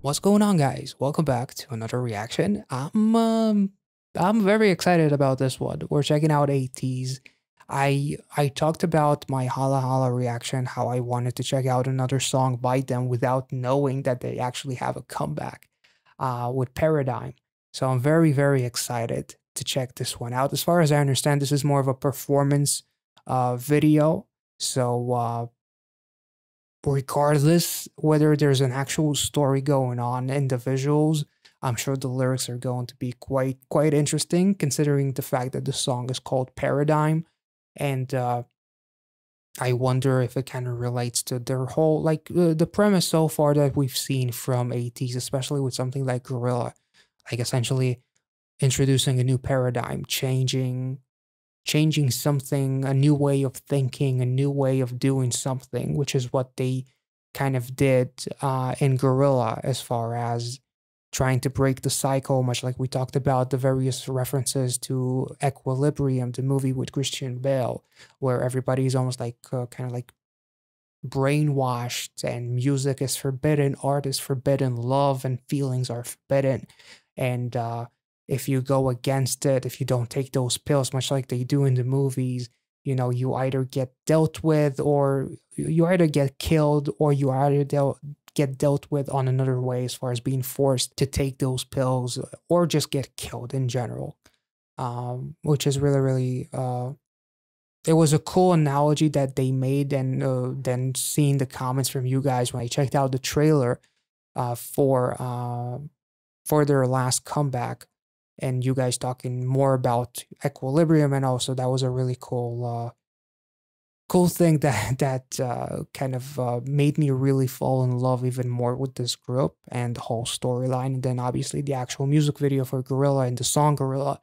What's going on, guys? Welcome back to another reaction. I'm very excited about this one. We're checking out ATEEZ. I talked about my Hala Hala reaction, how I wanted to check out another song by them without knowing that they actually have a comeback with Paradigm. So I'm very excited to check this one out. As far as I understand, this is more of a performance video. So regardless whether there's an actual story going on in the visuals, I'm sure the lyrics are going to be quite interesting, considering the fact that the song is called Paradigm. And I wonder if it kind of relates to their whole, like, the premise so far that we've seen from ATEEZ, especially with something like Gorilla, like essentially introducing a new paradigm, changing something, a new way of thinking, a new way of doing something, which is what they kind of did in Gorilla, as far as trying to break the cycle, much like we talked about the various references to Equilibrium, the movie with Christian Bale, where everybody's almost like kind of like brainwashed, and music is forbidden, art is forbidden, love and feelings are forbidden. And if you go against it, if you don't take those pills, much like they do in the movies, you know, you either get dealt with, or you either get killed, or you either get dealt with on another way, as far as being forced to take those pills, or just get killed in general. Which is really it was a cool analogy that they made. And then seeing the comments from you guys when I checked out the trailer for their last comeback, and you guys talking more about Equilibrium, and also that was a really cool thing that kind of made me really fall in love even more with this group and the whole storyline. And then obviously the actual music video for Gorilla and the song Gorilla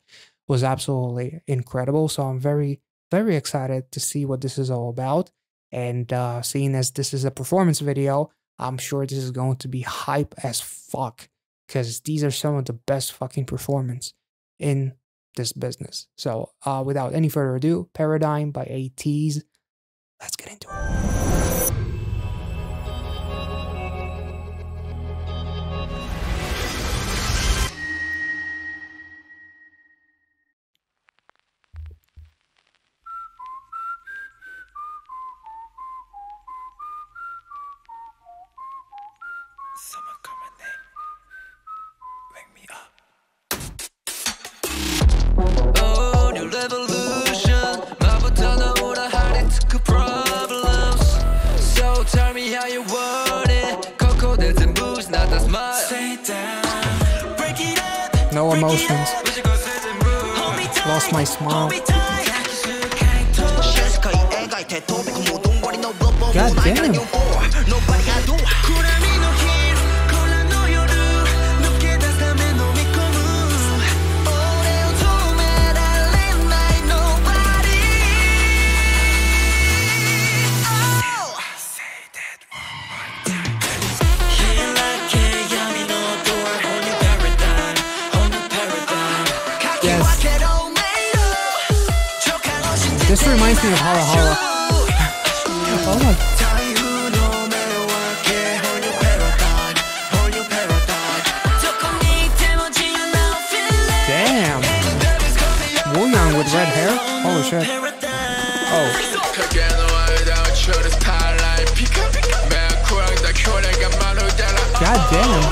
was absolutely incredible. So I'm very excited to see what this is all about. And seeing as this is a performance video, I'm sure this is going to be hype as fuck, because these are some of the best fucking performance in this business. So without any further ado, Paradigm by ATEEZ. Let's get into it. Summer coming in, wake me up. Oh, new revolution. 나부터 나오라 hard problems. So tell me how you want it. Crocodiles and booze, not that smart. Stay down, break it up. No emotions. Lost my smile. God damn. This reminds me of Hala Hala. Oh my. Damn. Woo-young with red hair? Holy shit. Oh. God damn.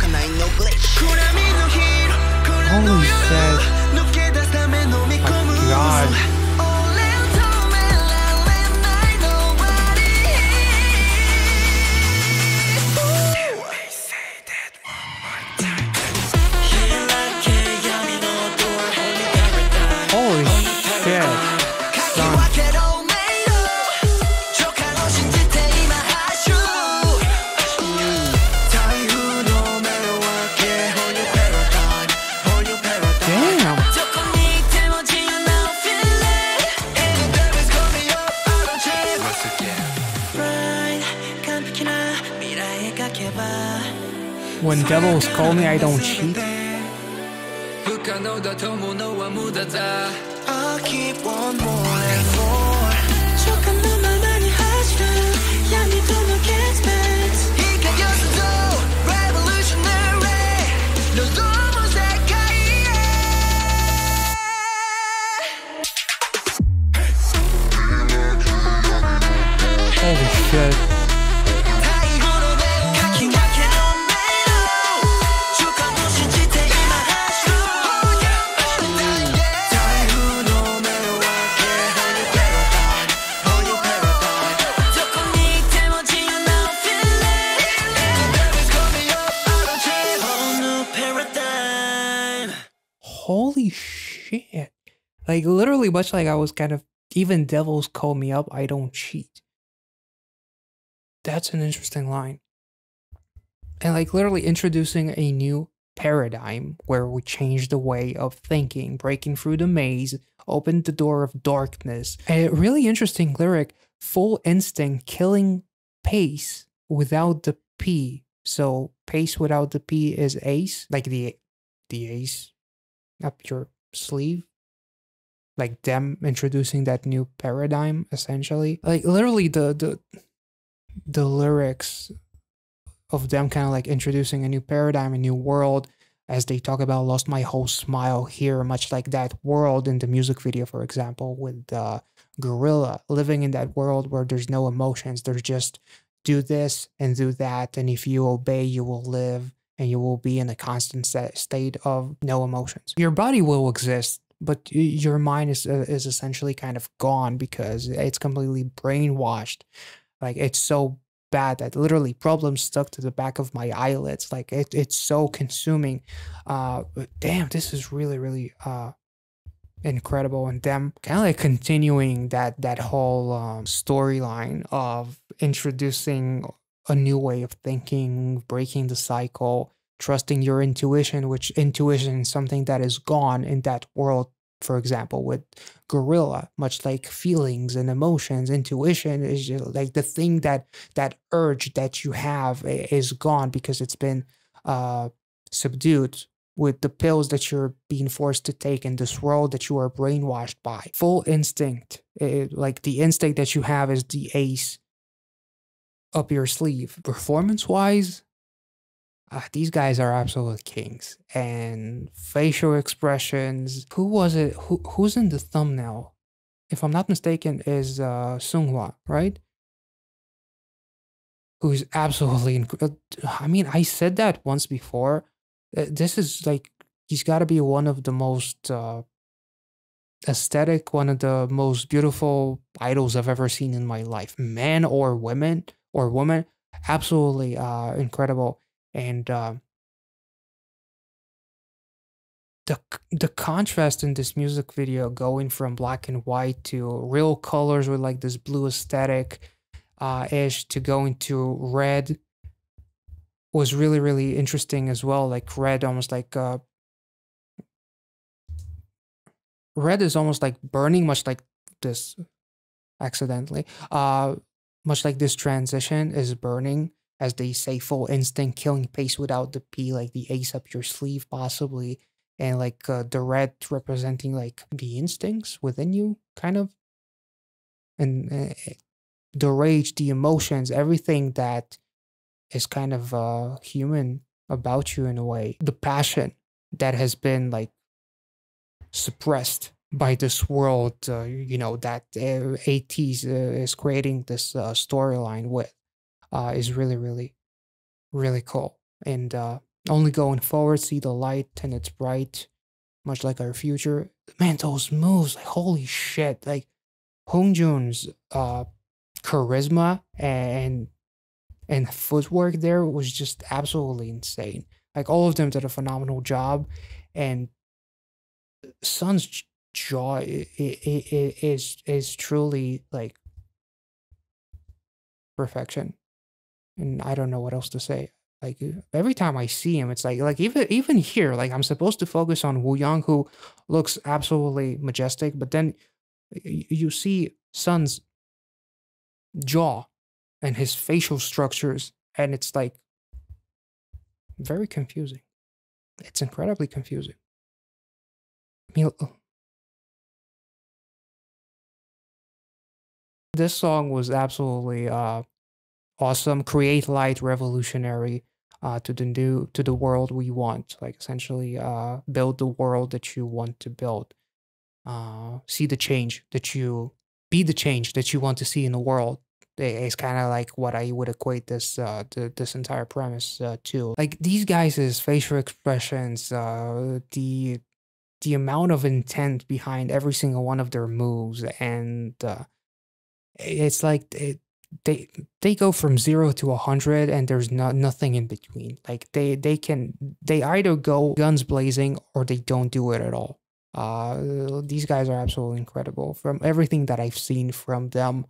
Holy shit. My God. Holy shit. Son. When devils call me, I don't cheat. I'll keep one more and more. 조금 눈만 많이 하지만 양이 더 높게 expect. 이가여서도 revolutionary. 너 너무 색깔이야. Holy shit. Holy shit. Like, literally, much like I was kind of, even devils call me up, I don't cheat. That's an interesting line. And, like, literally introducing a new paradigm where we change the way of thinking, breaking through the maze, opened the door of darkness. A really interesting lyric, full instinct, killing pace without the P. So, pace without the P is ace, like the ace up your sleeve, like them introducing that new paradigm, essentially. Like, literally the lyrics of them kind of like introducing a new paradigm, a new world, as they talk about lost my whole smile here, much like that world in the music video, for example, with Gorilla, living in that world where there's no emotions, there's just do this and do that, and if you obey, you will live, and you will be in a constant state of no emotions. Your body will exist, but your mind is essentially kind of gone because it's completely brainwashed. Like, it's so bad that literally problems stuck to the back of my eyelids. Like, it's so consuming. Damn, this is really, really incredible. And them kind of like continuing that whole storyline of introducing a new way of thinking, breaking the cycle, trusting your intuition, which intuition is something that is gone in that world. For example, with Gorilla, much like feelings and emotions, intuition is just like the thing that urge that you have is gone because it's been subdued with the pills that you're being forced to take in this world that you are brainwashed by. Full instinct, like the instinct that you have is the ace up your sleeve. Performance-wise, these guys are absolute kings. And facial expressions. Who was it? Who's in the thumbnail? If I'm not mistaken, is Seunghwa, right? Who's absolutely I mean, I said that once before. This is like, he's got to be one of the most aesthetic, one of the most beautiful idols I've ever seen in my life. Man or woman, absolutely incredible. And the contrast in this music video, going from black and white to real colors with like this blue aesthetic ish to going to red, was really, really interesting as well. Like red, almost like red is almost like burning, much like this accidentally. Much like this transition is burning, as they say, full instinct, killing pace without the P, like the ace up your sleeve, possibly. And like the red representing like the instincts within you, kind of. And the rage, the emotions, everything that is kind of human about you in a way. The passion that has been like suppressed by this world, that ATEEZ is creating this storyline with, is really, really, really cool. And only going forward, see the light and it's bright, much like our future. Man, those moves, like holy shit! Like Hongjoon's charisma and footwork there was just absolutely insane. Like all of them did a phenomenal job, and Sun's jaw is truly like perfection, and I don't know what else to say. Like every time I see him, it's like even here, like I'm supposed to focus on Woo Young, who looks absolutely majestic, but then you see Sun's jaw and his facial structures, and it's like very confusing. It's incredibly confusing. I mean, this song was absolutely awesome. Create light, revolutionary, to the world we want. Like essentially, build the world that you want to build. See the change that you be the change that you want to see in the world. It's kind of like what I would equate this this entire premise to. Like these guys' facial expressions, the amount of intent behind every single one of their moves, and it's like they go from 0 to 100, and there's nothing in between. Like they either go guns blazing or they don't do it at all. These guys are absolutely incredible from everything that I've seen from them,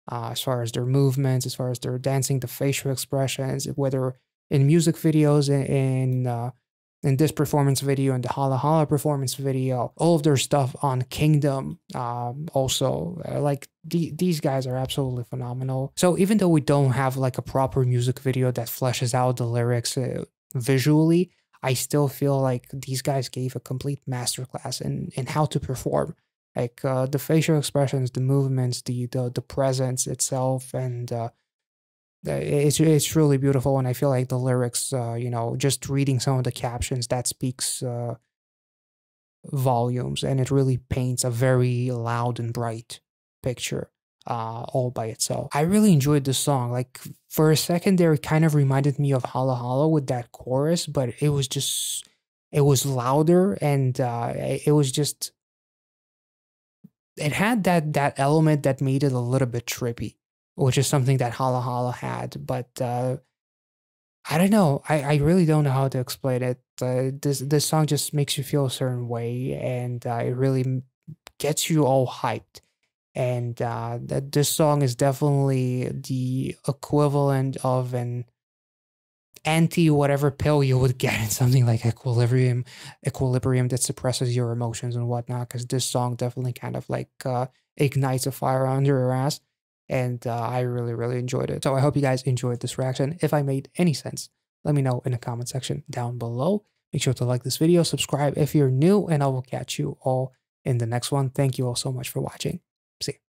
as far as their movements, as far as their dancing, the facial expressions, whether in music videos, in this performance video, and the Hala Hala performance video, all of their stuff on Kingdom. Also, like these guys are absolutely phenomenal. So even though we don't have like a proper music video that fleshes out the lyrics visually, I still feel like these guys gave a complete masterclass in how to perform. Like the facial expressions, the movements, the presence itself, and it's really beautiful. And I feel like the lyrics, you know, just reading some of the captions, that speaks volumes, and it really paints a very loud and bright picture all by itself. I really enjoyed this song. Like for a second there, it kind of reminded me of Hala Hala with that chorus, but it was just, it was louder, and it was just, it had that element that made it a little bit trippy, which is something that Hala Hala had. But I don't know. I really don't know how to explain it. This song just makes you feel a certain way, and it really gets you all hyped. And that this song is definitely the equivalent of an anti whatever pill you would get in something like equilibrium that suppresses your emotions and whatnot, because this song definitely kind of like ignites a fire under your ass. And I really enjoyed it. So I hope you guys enjoyed this reaction. If I made any sense, let me know in the comment section down below. Make sure to like this video, subscribe if you're new, and I will catch you all in the next one. Thank you all so much for watching. See you.